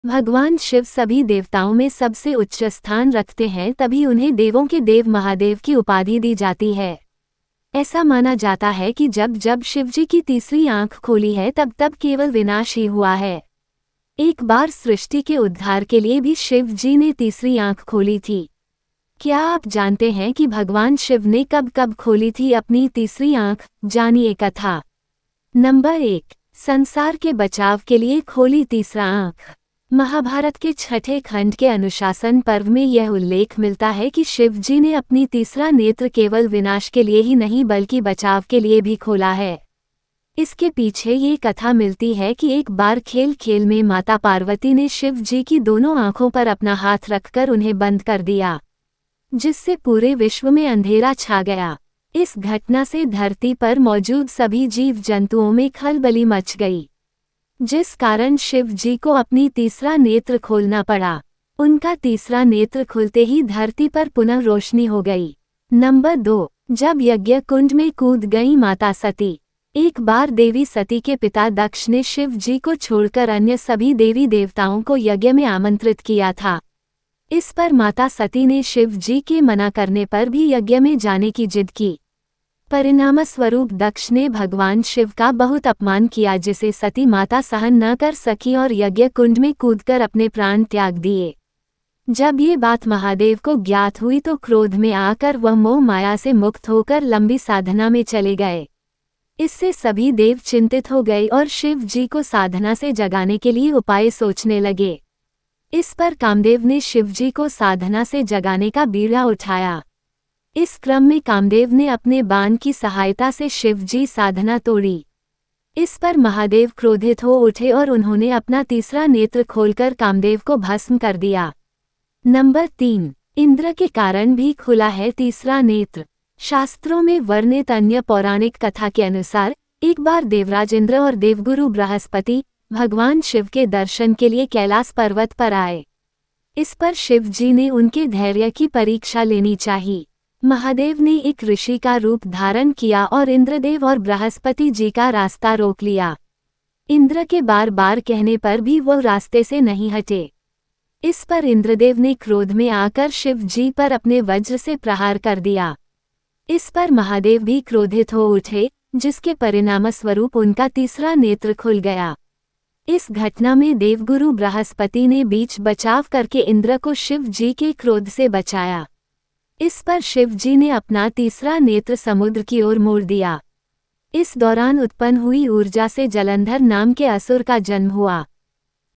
भगवान शिव सभी देवताओं में सबसे उच्च स्थान रखते हैं, तभी उन्हें देवों के देव महादेव की उपाधि दी जाती है। ऐसा माना जाता है कि जब जब शिवजी की तीसरी आंख खोली है तब तब केवल विनाश ही हुआ है। एक बार सृष्टि के उद्धार के लिए भी शिव जी ने तीसरी आंख खोली थी। क्या आप जानते हैं कि भगवान शिव ने कब कब खोली थी अपनी तीसरी आंख? जानिए कथा। नंबर 1, संसार के बचाव के लिए खोली तीसरा आंख। महाभारत के छठे खंड के अनुशासन पर्व में यह उल्लेख मिलता है कि शिव जी ने अपनी तीसरा नेत्र केवल विनाश के लिए ही नहीं बल्कि बचाव के लिए भी खोला है। इसके पीछे ये कथा मिलती है कि एक बार खेल खेल में माता पार्वती ने शिव जी की दोनों आंखों पर अपना हाथ रखकर उन्हें बंद कर दिया, जिससे पूरे विश्व में अंधेरा छा गया। इस घटना से धरती पर मौजूद सभी जीव जंतुओं में खलबली मच गई, जिस कारण शिव जी को अपनी तीसरा नेत्र खोलना पड़ा। उनका तीसरा नेत्र खुलते ही धरती पर पुनः रोशनी हो गई। नंबर 2, जब यज्ञ कुंड में कूद गई माता सती। एक बार देवी सती के पिता दक्ष ने शिव जी को छोड़कर अन्य सभी देवी देवताओं को यज्ञ में आमंत्रित किया था। इस पर माता सती ने शिव जी के मना करने पर भी यज्ञ में जाने की जिद की। परिणामस्वरूप दक्ष ने भगवान शिव का बहुत अपमान किया, जिसे सती माता सहन न कर सकी और यज्ञ कुंड में कूदकर अपने प्राण त्याग दिए। जब ये बात महादेव को ज्ञात हुई तो क्रोध में आकर वह मोह माया से मुक्त होकर लंबी साधना में चले गए। इससे सभी देव चिंतित हो गए और शिव जी को साधना से जगाने के लिए उपाय सोचने लगे। इस पर कामदेव ने शिव जी को साधना से जगाने का बीड़ा उठाया। इस क्रम में कामदेव ने अपने बाण की सहायता से शिव जी साधना तोड़ी। इस पर महादेव क्रोधित हो उठे और उन्होंने अपना तीसरा नेत्र खोलकर कामदेव को भस्म कर दिया। नंबर 3, इंद्र के कारण भी खुला है तीसरा नेत्र। शास्त्रों में वर्णित अन्य पौराणिक कथा के अनुसार एक बार देवराज इंद्र और देवगुरु बृहस्पति भगवान शिव के दर्शन के लिए कैलाश पर्वत पर आए। इस पर शिव जी ने उनके धैर्य की परीक्षा लेनी चाहिए। महादेव ने एक ऋषि का रूप धारण किया और इंद्रदेव और बृहस्पति जी का रास्ता रोक लिया। इंद्र के बार बार कहने पर भी वो रास्ते से नहीं हटे। इस पर इंद्रदेव ने क्रोध में आकर शिव जी पर अपने वज्र से प्रहार कर दिया। इस पर महादेव भी क्रोधित हो उठे, जिसके परिणामस्वरूप उनका तीसरा नेत्र खुल गया। इस घटना में देवगुरु बृहस्पति ने बीच बचाव करके इंद्र को शिव जी के क्रोध से बचाया। इस पर शिव जी ने अपना तीसरा नेत्र समुद्र की ओर मोड़ दिया। इस दौरान उत्पन्न हुई ऊर्जा से जलंधर नाम के असुर का जन्म हुआ।